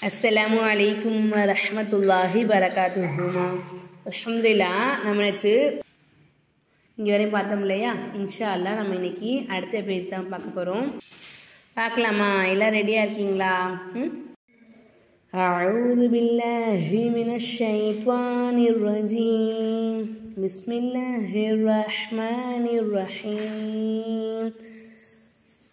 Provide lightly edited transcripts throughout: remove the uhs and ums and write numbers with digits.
அஸ்ஸலாமு அலைக்கும் வரஹ்மத்துல்லாஹி வரகாத்துஹுமா. அல்ஹம்துலில்லாஹ். நம்ம நேற்று இங்கே வரையும் பார்த்தோம் இல்லையா? இன்ஷா அல்லாஹ் நம்ம இன்னைக்கு அடுத்த பேஜ் தான் பார்க்க போகிறோம். பார்க்கலாமா? எல்லாம் ரெடியாக இருக்கீங்களா? அஊது பில்லாஹி மினஷ் ஷைத்வானிர் ரஜீம். பிஸ்மில்லாஹிர் ரஹ்மானிர் ரஹீம்.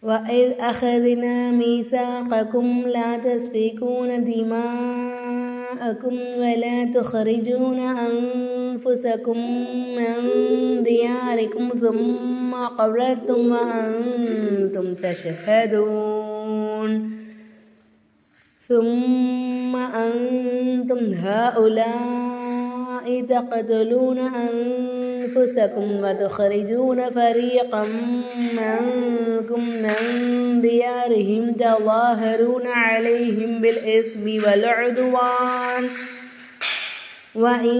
وَإِذْ أَخَذْنَا مِيثَاقَكُمْ لَا تَسْفِكُونَ دِمَاءَكُمْ وَلَا تُخْرِجُونَ أَنفُسَكُمْ مِنْ دِيَارِكُمْ ثُمَّ أَقْرَرْتُمْ وَأَنْتُمْ تَشْهَدُونَ ثُمَّ أَنْتُمْ هَؤُلَاءِ تَقْتُلُونَ أنفسكم وتخرجون فريقا منكم من ديارهم تظاهرون عليهم بالإثم والعدوان وإن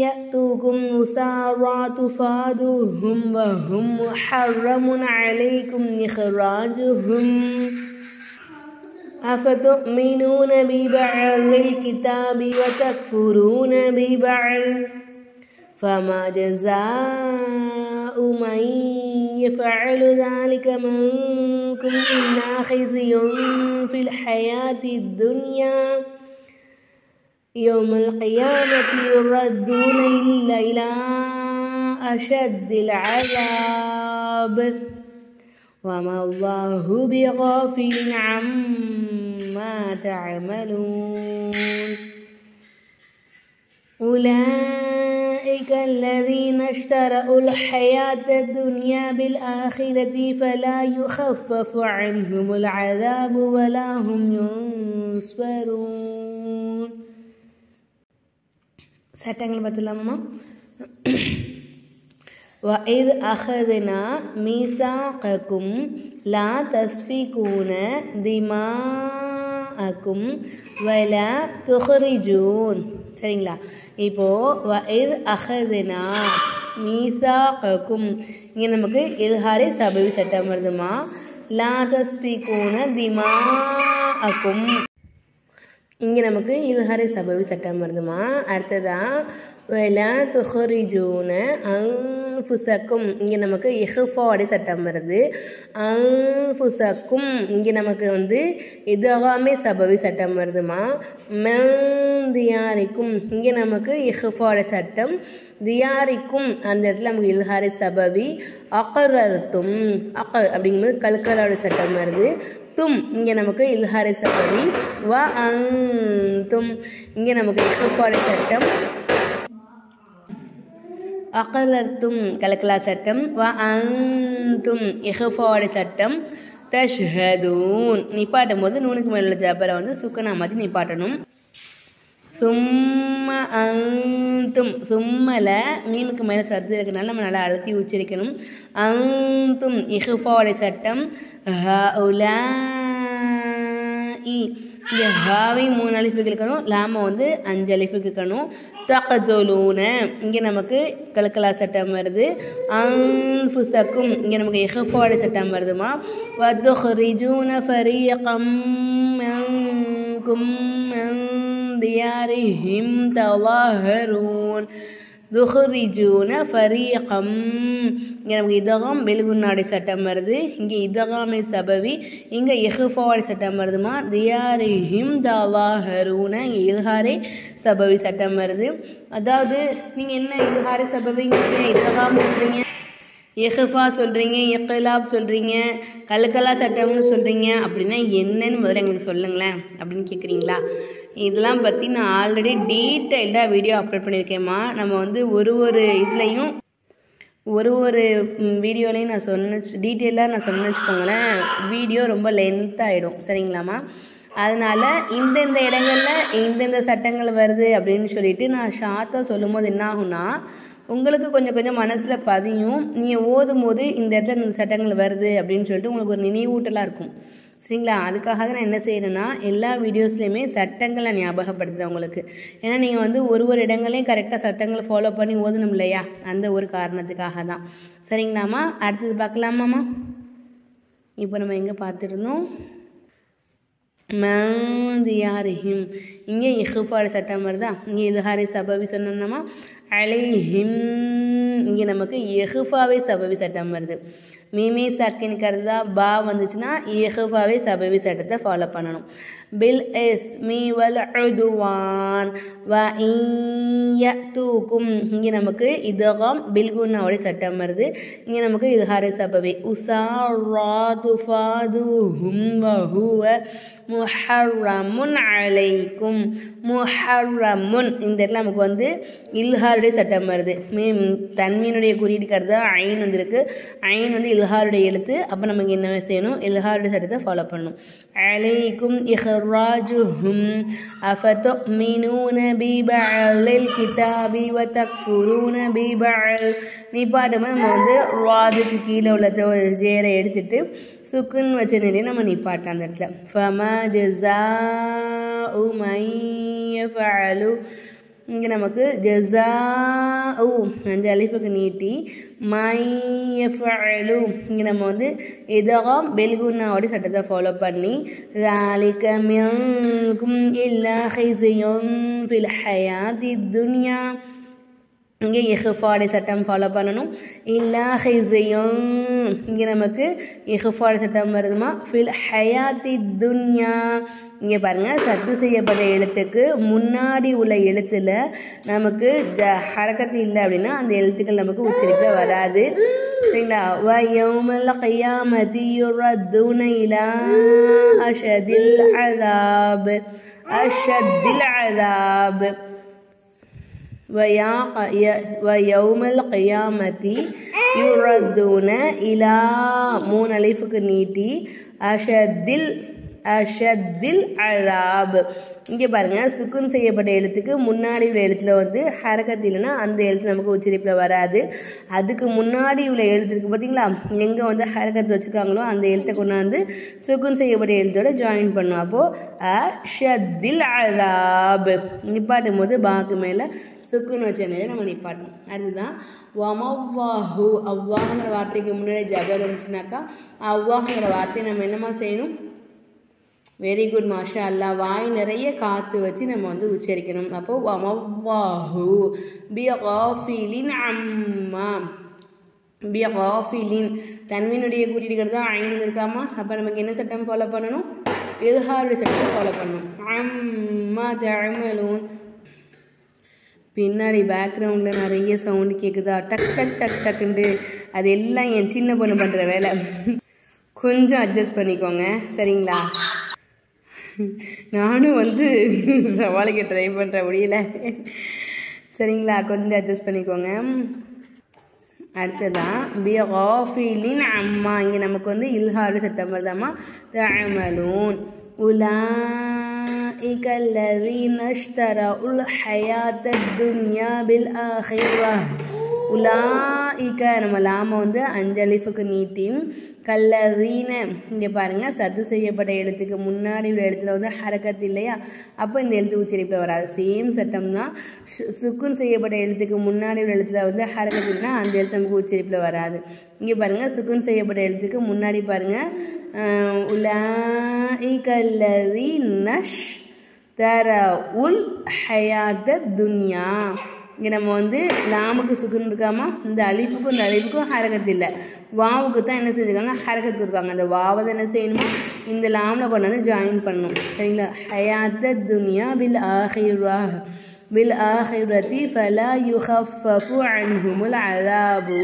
يأتوكم أسارى تفادوهم وهم محرم عليكم إخراجهم أفتؤمنون ببعض الكتاب وتكفرون ببعض فما جزاء من يفعل ذلك منكم إلا خزي في الحياة الدنيا يوم القيامة يردون إلى أشد العذاب وما الله بغافل عما تعملون أولئك الذين اشتروا الحياة الدنيا بالآخرة فلا يخفف عنهم العذاب ولا هم ينصرون. சட்டங்கள் பார்த்தலாமா? وَإِذْ أَخَذْنَا مِيثَاقَكُمْ لَا تَسْفِكُونَ دِمَاءَكُمْ وَلَا تُخْرِجُونَ. சரிங்களா? இப்போது வஇத் அஹதுனா மீசாகக்கும் இங்கே நமக்கு இல்ஹாரி சபவி சட்டம் வருதுமா. லா தஸ்பிகூன திமாஅக்கும் இங்கே நமக்கு இல்ஹாரி சபவி சட்டம் வருதுமா. அடுத்ததான் வலா துஹ்ரிஜூன அன்ஃபுஸக்கும் இங்கே நமக்கு இஹ்ஃபாடி சட்டம் வருது. அன்ஃபுஸக்கும் இங்கே நமக்கு இதகாமே சபவி சட்டம் வருதுமா. மன் தியாரிக்கும் இங்கே நமக்கு இஹ்ஃபாடி சட்டம். தியாரிக்கும் அந்த இடத்துல நமக்கு இல்ஹாரி சபவி. அக்ரர்தும் அப்படிங்கும்போது கல்கலாடி சட்டம் வருது. தும் இங்கே நமக்கு இல்ஹாரி சபவி. வ அன்தும் இங்கே நமக்கு இஹ்ஃபாடி சட்டம். அகலர்த்தும் கலக்கலா சட்டம். வ அன்தும் இஹ்ஃபாடி சட்டம். தஷ்ஹதூன் நிப்பாட்டும் போது நூனுக்கு மேலே உள்ள ஜபரை சுக்கனா மாதிரி நிப்பாட்டணும். சும்ம அந்தும் சும்மல மீனுக்கு மேலே சர்து இருக்கிறனால நம்ம நல்லா அழுத்தி உச்சரிக்கணும். அந்தும் இஹ்ஃபாடி சட்டம். ஹஉலாஇ இந்த ஹாவை 3 அலிஃபுக்கு இருக்கணும். லாம 5 அலிஃபுக்கு இருக்கணும். தக்துலூன இங்கே நமக்கு கலக்கலா சட்டம் வருது. அன்ஃபுஸக்கும் இங்கே நமக்கு இஹ்ஃபாடி சட்டம் வருதுமா. வதுஹ்ரிஜூன ஃபரீகம் மின்கும் மின் தியாரிஹிம் தவாஹரூன். துஹ்ரிஜூன ஃபரீகம் இங்கே நமக்கு இதகம் பெலுகுன்னாடி சட்டம் வருது. இங்கே இதகாமே சபவி. இங்கே இஹ்ஃபாடி சட்டம் வருதுமா. தியாரிஹிம் தவாஹரூன இங்கே இல்ஹாரே சபவி சட்டம் வருது. அதாவது நீங்கள் என்ன இல்ஹாரே சபவிங்கிறீங்க, இதகாம் சொல்கிறீங்க, இஹ்ஃபா சொல்கிறீங்க, இக்லாப் சொல்கிறீங்க, கல்கலா சட்டம்னு சொல்கிறீங்க அப்படின்னா என்னன்னு முதல்ல எங்களுக்கு சொல்லுங்களேன் அப்படின்னு கேட்குறீங்களா? இதெல்லாம் பற்றி நான் ஆல்ரெடி டீட்டெயில்டாக வீடியோ அப்லோட் பண்ணியிருக்கேம்மா. நம்ம ஒரு இதுலேயும் ஒரு வீடியோலையும் நான் டீட்டெயிலாக நான் சொன்னேன்னு வச்சுக்கோங்களேன், வீடியோ ரொம்ப லென்த்தாகிடும். சரிங்களாம்மா? அதனால் இந்தந்த இடங்களில் இந்தந்த சட்டங்கள் வருது அப்படின்னு சொல்லிட்டு நான் ஷார்ட்டாக சொல்லும் போது என்ன ஆகும்னா உங்களுக்கு கொஞ்சம் கொஞ்சம் மனசில் பதியும். நீங்கள் ஓதும் போது இந்த இடத்துல இந்த சட்டங்கள் வருது அப்படின்னு சொல்லிட்டு உங்களுக்கு ஒரு நினைவூட்டலாக இருக்கும். சரிங்களா? அதுக்காக தான் நான் என்ன செய்கிறேன்னா எல்லா வீடியோஸ்லையுமே சட்டங்களை ஞாபகப்படுத்துகிறேன் உங்களுக்கு. ஏன்னா நீங்கள் ஒரு இடங்களையும் கரெக்டாக சட்டங்களை ஃபாலோ பண்ணி ஓதணும் இல்லையா? அந்த ஒரு காரணத்துக்காக தான். சரிங்களாம்மா? அடுத்தது பார்க்கலாமாம்மா? இப்போ நம்ம எங்கே பார்த்துருந்தோம்? மன் தியாரிஹிம். இங்கே இஹ்ஃபாடு சட்டம் வருதா, இங்கே இல்ஹாரி சபவி சொன்னோம்னா அலைஹிம். இங்கே நமக்கு இஹ்ஃபாவே சபவி சட்டம் வருது. மீமி சக்கின் கருதா பா வந்துச்சுன்னா இஹ்ஃபாவே சபவி சட்டத்தை ஃபாலோ பண்ணணும். பில் இஸ்மி வல் உதுவான் வ இயதுகும். இங்கே நமக்கு இதகாம் பில்குன்னாவோட சட்டம் வருது. இங்கே நமக்கு இல்ஹாரி சபவி உசாராது ஃபாதுஹும் வ ஹுவ முஹர்ரமுன் அலைக்கும். முஹர்ரமுன் இந்த இடத்துல நமக்கு வந்து இல்ஹாருடைய சட்டம் வருது. தன்மீனுடைய குறியீடு கருதா ஐன் வந்து இருக்கு. ஐன் வந்து இல்ஹாருடைய எழுத்து. அப்போ நமக்கு என்ன செய்யணும், இல்ஹாருடைய சட்டத்தை ஃபாலோ பண்ணணும். அலைக்கும் இஹ்ராஜுஹும் அஃபதுமினூன பிபஅலில் கிதாபி வ தக்ஃபுரூன பிபஅல். நீ பாடும்போது நம்ம வந்து ராதுக்கு கீழே உள்ள ஜேரை எடுத்துட்டு சுக்குன் வச்ச நிலையை நம்ம நிப்பாட்டலாம் அந்த இடத்துல. ஃபமா ஜஸாஉ மன் யஃபஅலு. இங்கே நமக்கு ஜஸாஉ 5 அலிஃபுக்கு நீட்டி மை யஃபஅலு. இங்கே நம்ம வந்து இதகாம் பில்குன்னாவோட சட்டத்தை ஃபாலோ பண்ணி ذَلِكَ مِنْكُمْ إِلَّا خِزْيٌ فِي الْحَيَاةِ الدُّنْيَا. இங்கே இஹ்ஃபாடி சட்டம் ஃபாலோ பண்ணணும். இல்லா ஹிஸியும் இங்கே நமக்கு இஹ்ஃபாடி சட்டம் வருதுமா ஃபில் ஹயாத்தி துன்யா. இங்கே பாருங்கள், சத்து செய்யப்பட்ட எழுத்துக்கு முன்னாடி உள்ள எழுத்தில் நமக்கு ஹரக்கத்து இல்லை அப்படின்னா அந்த எழுத்துக்கள் நமக்கு உச்சரிக்க வராது. சரிங்களா? வ யௌமல் கியாமத்தி யுரத்தூன இலா அஷதில் அஸாப். அஷதில் அஸாப். வயௌமல் கியாமத்தி யுரத்தூன இலா 3 அலிஃபுக்கு நீட்டி அஷதில் அஸாப். இங்கே பாருங்கள், சுக்குன் செய்யப்பட்ட எழுத்துக்கு முன்னாடி உள்ள எழுத்தில் வந்து ஹரக்கத் இல்லைன்னா அந்த எழுத்து நமக்கு உச்சரிப்பில் வராது. அதுக்கு முன்னாடி உள்ள எழுத்து இருக்குது பார்த்தீங்களா, எங்கே வந்து ஹரக்கத் வச்சுருக்காங்களோ அந்த எழுத்தை கொண்டாந்து சுக்குன் செய்யப்பட்ட எழுத்தோட ஜாயின் பண்ணும். அப்போது அஷதில் அஸாப் நிப்பாட்டும் போது பாக்கு மேலே சுக்குன் வச்ச நிலையை நம்ம நிப்பாட்டணும். அதுதான் வமவ்வாஹு. அவ்வாஹுங்கிற வார்த்தைக்கு முன்னாடி ஜபர் வந்துச்சுனாக்கா அவ்வாஹுங்கிற வார்த்தையை நம்ம என்னமா செய்யணும்? வெரி குட், மாஷா அல்லா. வாய் நிறைய காற்று வச்சு நம்ம வந்து உச்சரிக்கணும். அப்போது வமவ்வாஹு பிகாஃபிலின் அம்மா. பிகாஃபிலின் தன்வீனுடைய குறியீடுகள் தான் ஐன் இருக்காமா. அப்போ நமக்கு என்ன சட்டம் ஃபாலோ பண்ணணும்? இல்ஹாருடைய சட்டம் ஃபாலோ பண்ணணும். அம்மா தஅமலூன். பின்னாடி பேக்ரவுண்டில் நிறைய சவுண்டு கேட்குதா, டக் டக் டக் டக்குண்டு. அது எல்லாம் என் சின்ன பொண்ணு பண்ணுற வேலை. கொஞ்சம் அட்ஜஸ்ட் பண்ணிக்கோங்க சரிங்களா? நானும் வந்து சவாலுக்கு ட்ரை பண்ணுற முடியல சரிங்களா? கொஞ்சம் அட்ஜஸ்ட் பண்ணிக்கோங்க. அடுத்ததான் பிகாஃபிலின் அம்மா. இங்கே நமக்கு வந்து இல்ஹாரு சட்டம் வருதாம்மா. தஅமலூன் உலாஇக அல்லதீன இஷ்தரவுல் ஹயாத்தத் துன்யா பில் ஆஹிரஹ். உலாஇக நம்ம லாம வந்து 5 அலிஃபுக்கு நீட்டி கல்லதீன. இங்கே பாருங்கள், சத்து செய்யப்பட்ட எழுத்துக்கு முன்னாடி உள்ள எழுத்துல வந்து ஹரக்கத் இல்லையா, அப்போ இந்த எழுத்து உச்சரிப்பில் வராது. சேம் சட்டம் தான். சுக்குன் செய்யப்பட்ட எழுத்துக்கு முன்னாடி உள்ள எழுத்துல வந்து ஹரக்கத் இல்லைன்னா அந்த எழுத்து நமக்கு உச்சரிப்பில் வராது. இங்கே பாருங்கள், சுக்குன் செய்யப்பட்ட எழுத்துக்கு முன்னாடி பாருங்கள் உலாஇக அல்லதீன இஷ்தரவுல் ஹயாத்தத் துன்யா. இங்கே நம்ம வந்து லாமுக்கு சுக்குன் இருக்காமா, இந்த அலிஃபுக்கும் இந்த அலிஃபுக்கும் ஹரக்கத் இல்லை. வாவுக்கு தான் என்ன செஞ்சுருக்காங்க, ஹரக்கத் கொடுத்துருக்காங்க. அந்த வாவை தான் என்ன செய்யணுமா, இந்த லாமில் கொண்டு வந்து ஜாயின் பண்ணணும் சரிங்களா? ஹயாத்தத் துன்யா பில் ஆஹிரஹ் பில் ஆஹிரத்தி ஃபலா யுஹஃபஃபு அன்ஹுமுல் அஸாபு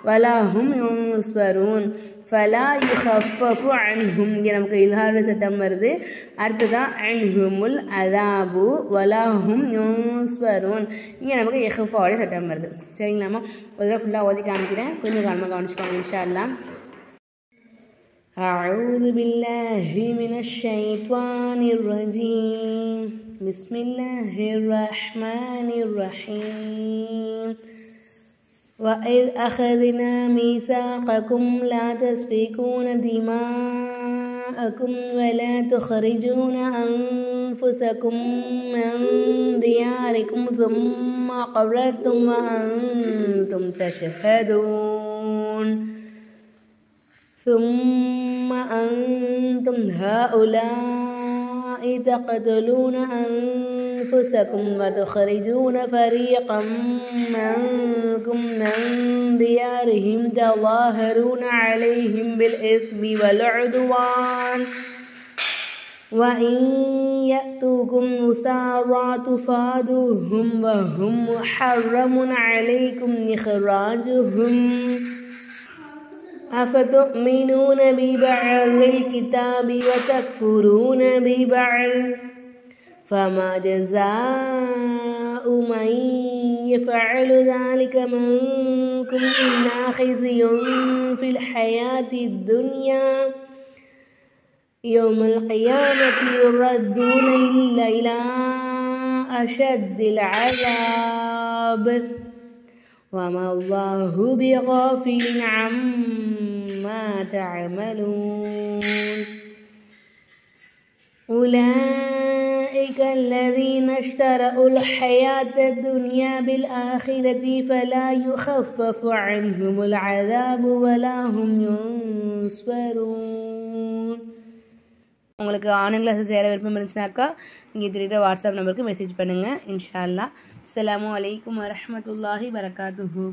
வலா ஹும் யுன்ஸரூன். ஃபலா யுஹஃபஃபு அன்ஹும் இங்கே நமக்கு இல்ஹாருடைய சட்டம் வருது. அடுத்ததான் அன்ஹுமுல் அஸாபு வலா ஹும் யுன்ஸரூன். இங்கே நமக்கு இஹ்ஃபாவுடைய சட்டம் வருது சரிங்களாம்மா? ஒரு தடவை ஃபுல்லாக ஓதி காமிக்கிறேன், கொஞ்சம் கவனமாக கவனிச்சுக்கோங்க இன்ஷா அல்லாஹ். அஊது பில்லாஹி மினஷ் ஷைத்வானிர் ரஜீம். பிஸ்மில்லாஹிர் ரஹ்மானிர் ரஹீம். وَإِذْ أَخَذْنَا مِيثَاقَكُمْ لَا تَسْفِكُونَ دِمَاءَكُمْ وَلَا تُخْرِجُونَ أَنفُسَكُمْ مِنْ دِيَارِكُمْ ثُمَّ أَقْرَرْتُمْ وَأَنْتُمْ تَشْهَدُونَ ثُمَّ أَنْتُمْ هَؤُلَاءِ تقتلون أنفسكم وتخرجون فريقا منكم من ديارهم تظاهرون عليهم بالإثم والعدوان وإن يأتوكم أسارى تفادوهم وهم محرم عليكم إخراجهم أفتؤمنون ببعض الكتاب وتكفرون ببعض فما جزاء من يفعل ذلك منكم إلا خزي في الحياة الدنيا يوم القيامة يردون إلى أشد العذاب وما الله بغافل عما تعملون أولئك الذين اشتروا الحياة الدنيا بالآخرة فلا يخفف عنهم العذاب ولا هم ينصرون. உங்களுக்கு ஆன்லைன் கிளாஸ் சேர விருப்பம் இருந்துச்சுனாக்கா இங்கே தெரியுற வாட்ஸ்அப் நம்பருக்கு மெசேஜ் பண்ணுங்கள். இன்ஷா அல்லாஹ். அஸ்ஸலாமு அலைக்கும் வரஹ்மத்துல்லாஹி வரகாத்துஹு.